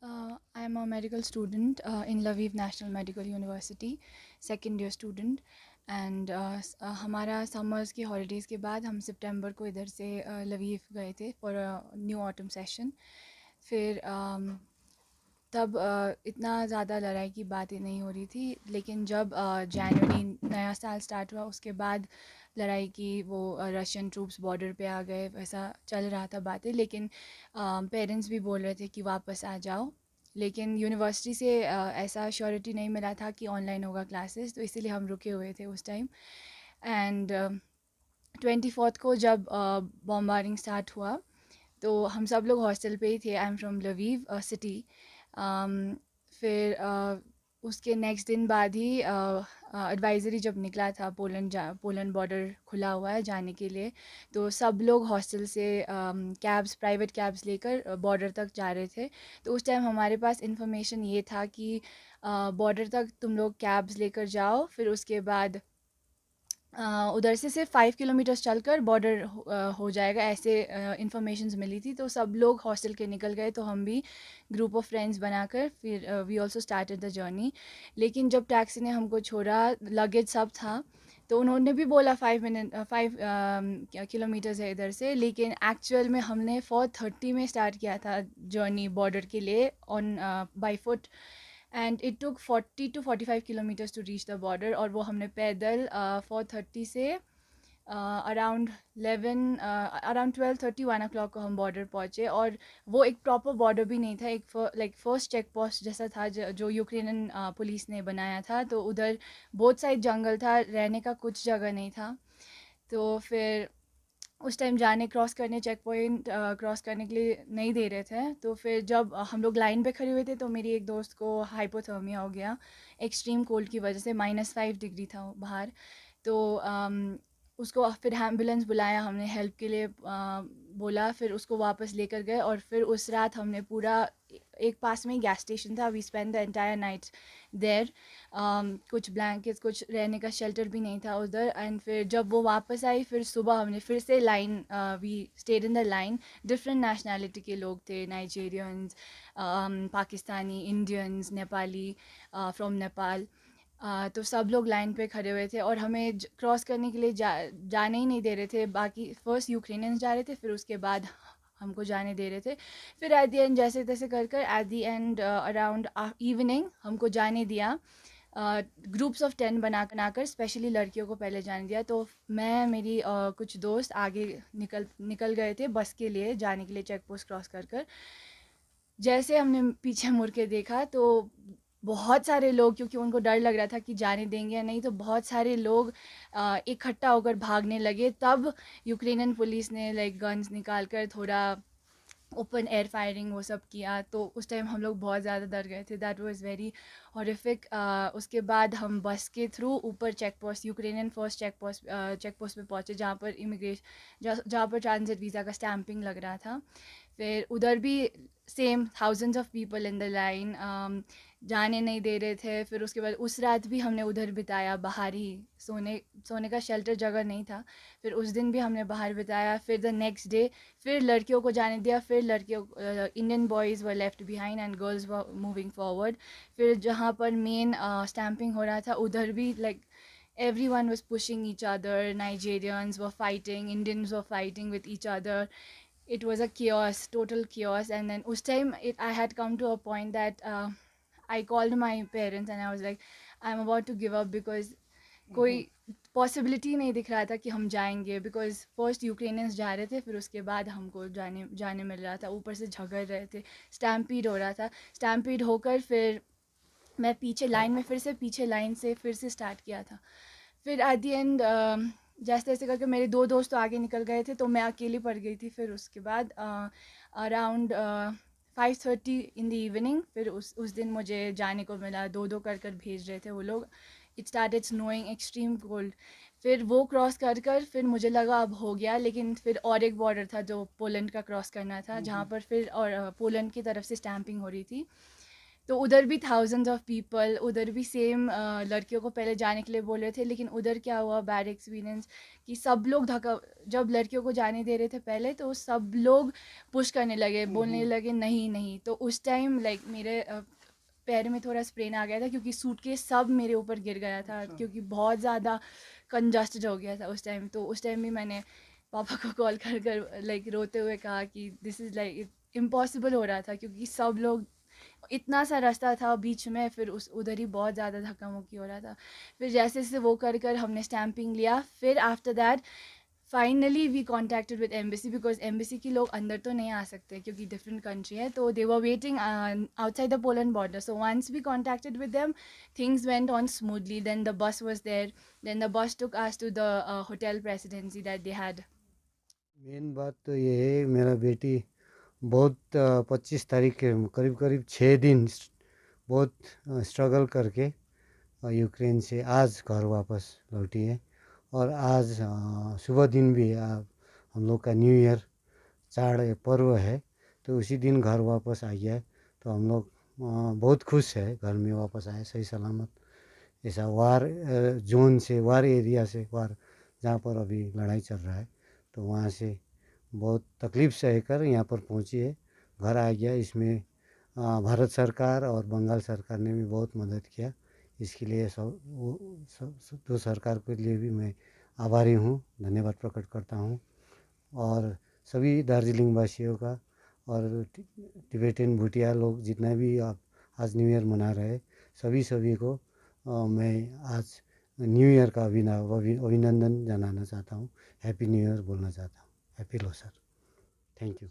I am a medical student in Lviv National Medical University, second year student. And हमारा summers की holidays के बाद हम सितंबर को इधर से लवीव गए थे फॉर न्यू ऑटम सेशन। फिर तब इतना ज़्यादा लड़ाई की बातें नहीं हो रही थी, लेकिन जब जनवरी नया साल स्टार्ट हुआ उसके बाद लड़ाई की, वो रशियन ट्रूप्स बॉर्डर पे आ गए, वैसा चल रहा था बातें। लेकिन पेरेंट्स भी बोल रहे थे कि वापस आ जाओ, लेकिन यूनिवर्सिटी से ऐसा श्योरिटी नहीं मिला था कि ऑनलाइन होगा क्लासेस, तो इसीलिए हम रुके हुए थे उस टाइम। एंड 24th को जब बॉम्बारिंग स्टार्ट हुआ तो हम सब लोग हॉस्टल पे ही थे। I am from Lviv city. फिर उसके नेक्स्ट दिन बाद ही एडवाइज़री जब निकला था, पोलैंड बॉर्डर खुला हुआ है जाने के लिए, तो सब लोग हॉस्टल से कैब्स, प्राइवेट कैब्स लेकर बॉर्डर तक जा रहे थे। तो उस टाइम हमारे पास इंफॉर्मेशन ये था कि बॉर्डर तक तुम लोग कैब्स लेकर जाओ, फिर उसके बाद उधर से सिर्फ 5 किलोमीटर्स चलकर बॉर्डर हो जाएगा, ऐसे इंफॉर्मेशंस मिली थी। तो सब लोग हॉस्टल के निकल गए, तो हम भी ग्रुप ऑफ फ्रेंड्स बनाकर फिर we also started the journey. लेकिन जब टैक्सी ने हमको छोड़ा, लगेज सब था, तो उन्होंने भी बोला 5 किलोमीटर्स है इधर से, लेकिन एक्चुअल में हमने 4:30 में स्टार्ट किया था जर्नी बॉर्डर के लिए on by foot, and it took 40 to 45 kilometres to reach the border. और वो हमने पैदल 4:30 से अराउंड 12:30 1 o'clock को हम बॉर्डर पहुँचे। और वो एक प्रॉपर बॉर्डर भी नहीं था, एक लाइक फर्स्ट चेक पोस्ट जैसा था जो यूक्रेनियन पुलिस ने बनाया था। तो उधर बोथ साइड जंगल था, रहने का कुछ जगह नहीं था। तो फिर उस टाइम जाने क्रॉस करने चेक पॉइंट क्रॉस करने के लिए नहीं दे रहे थे। तो फिर जब हम लोग लाइन पे खड़े हुए थे, तो मेरी एक दोस्त को हाइपोथर्मिया हो गया एक्सट्रीम कोल्ड की वजह से, -5 डिग्री था बाहर। तो उसको फिर एम्बुलेंस बुलाया हमने, हेल्प के लिए बोला, फिर उसको वापस लेकर गए। और फिर उस रात हमने पूरा, एक पास में ही गैस स्टेशन था, we spend the entire night there. कुछ ब्लैंकेट्स, कुछ रहने का शेल्टर भी नहीं था उधर। एंड फिर जब वो वापस आई, फिर सुबह हमने फिर से line, we stayed in the line. Different nationality के लोग थे, Nigerians, Pakistani, Indians, Nepali, from Nepal. तो सब लोग लाइन पे खड़े हुए थे और हमें क्रॉस करने के लिए जाने ही नहीं दे रहे थे। बाकी फर्स्ट यूक्रेनियंस जा रहे थे, फिर उसके बाद हमको जाने दे रहे थे। फिर एट द एंड जैसे तैसे कर कर at the end around evening हमको जाने दिया। ग्रुप्स ऑफ 10 बनाकर स्पेशली लड़कियों को पहले जाने दिया। तो मैं, मेरी कुछ दोस्त आगे निकल गए थे बस के लिए जाने के लिए, चेक पोस्ट क्रॉस कर कर। जैसे हमने पीछे मुड़ के देखा तो बहुत सारे लोग, क्योंकि उनको डर लग रहा था कि जाने देंगे या नहीं, तो बहुत सारे लोग इकट्ठा होकर भागने लगे। तब यूक्रेनियन पुलिस ने लाइक गन्स निकाल कर थोड़ा ओपन एयर फायरिंग वो सब किया। तो उस टाइम हम लोग बहुत ज़्यादा डर गए थे, दैट वाज वेरी हॉरिफिक। उसके बाद हम बस के थ्रू ऊपर check post, Ukrainian first check post पे पहुँचे, जहाँ पर जहाँ पर ट्रांजिट वीज़ा का स्टैंपिंग लग रहा था। फिर उधर भी same thousands of people in the line, जाने नहीं दे रहे थे। फिर उसके बाद उस रात भी हमने उधर बिताया बाहर ही, सोने का शेल्टर जगह नहीं था। फिर उस दिन भी हमने बाहर बिताया। फिर द नेक्स्ट डे फिर लड़कियों को जाने दिया, फिर लड़कियों, Indian boys were left behind and girls were moving forward. फिर जहाँ पर मेन स्टैंपिंग हो रहा था उधर भी like everyone was pushing each other. Nigerians were fighting, Indians were fighting with each other. It was a chaos, total chaos. And then us time I had come to a point that I called my parents and I was like, I'm about to give up because कोई possibility नहीं दिख रहा था कि हम जाएंगे। Because first Ukrainians जा रहे थे, फिर उसके बाद हमको जाने मिल रहा था। ऊपर से झगड़ रहे थे, स्टैम्पीड हो रहा था। स्टैम्पीड होकर फिर मैं पीछे लाइन में, पीछे लाइन से फिर से स्टार्ट किया था। फिर एट द एंड जैसे तैसे करके मेरे दो दोस्त तो आगे निकल गए थे, तो मैं अकेली पड़ गई थी। फिर उसके बाद अराउंड 5:30 इन द इवनिंग फिर उस दिन मुझे जाने को मिला। दो कर कर भेज रहे थे वो लोग। It started snowing, extreme cold. फिर वो क्रॉस कर फिर मुझे लगा अब हो गया, लेकिन फिर और एक बॉर्डर था जो पोलैंड का क्रॉस करना था, जहाँ पर फिर और पोलैंड की तरफ से स्टैंपिंग हो रही थी। तो उधर भी थाउजेंड्स ऑफ पीपल, उधर भी सेम लड़कियों को पहले जाने के लिए बोल रहे थे, लेकिन उधर क्या हुआ बैड एक्सपीरियंस कि सब लोग धक्का, जब लड़कियों को जाने दे रहे थे पहले तो सब लोग पुश करने लगे, बोलने लगे नहीं नहीं। तो उस टाइम लाइक मेरे पैर में थोड़ा स्प्रेन आ गया था क्योंकि सूटकेस सब मेरे ऊपर गिर गया था, क्योंकि बहुत ज़्यादा कंजस्टेड हो गया था उस टाइम। तो उस टाइम भी मैंने पापा को कॉल कर कर लाइक रोते हुए कहा कि दिस इज़ लाइक इम्पॉसिबल हो रहा था, क्योंकि सब लोग, इतना सा रास्ता था बीच में, फिर उस उधर ही बहुत ज़्यादा धक्का मुक्की हो रहा था। फिर जैसे जैसे वो कर कर हमने स्टैंपिंग लिया, फिर after that finally we contacted with embassy, because embassy के लोग अंदर तो नहीं आ सकते क्योंकि डिफरेंट कंट्री है, तो they were waiting outside the Poland border. So once we contacted with them, things went on smoothly, then the bus was there, then the bus took us to the hotel Presidency that they had. Main बात तो ये है, मेरा बेटी बहुत 25 तारीख के करीब करीब 6 दिन बहुत स्ट्रगल करके यूक्रेन से आज घर वापस लौटी है। और आज सुबह दिन भी हम लोग का न्यू ईयर चाड़ पर्व है, तो उसी दिन घर वापस आ गया है। तो हम लोग बहुत खुश है, घर में वापस आए सही सलामत। ऐसा वार जोन से, वार एरिया से, वार जहाँ पर अभी लड़ाई चल रहा है, तो वहाँ से बहुत तकलीफ सह कर यहाँ पर पहुँची है, घर आ गया। इसमें भारत सरकार और बंगाल सरकार ने भी बहुत मदद किया। इसके लिए सब दो सरकार के लिए भी मैं आभारी हूँ, धन्यवाद प्रकट करता हूँ। और सभी दार्जिलिंग वासियों का और तिब्बतन भूटिया लोग जितना भी आप आज न्यू ईयर मना रहे, सभी को मैं आज न्यू ईयर का अभिनंदन जनाना चाहता हूँ। हैप्पी न्यू ईयर बोलना चाहता हूँ। हैप्पी लोसर। Thank you.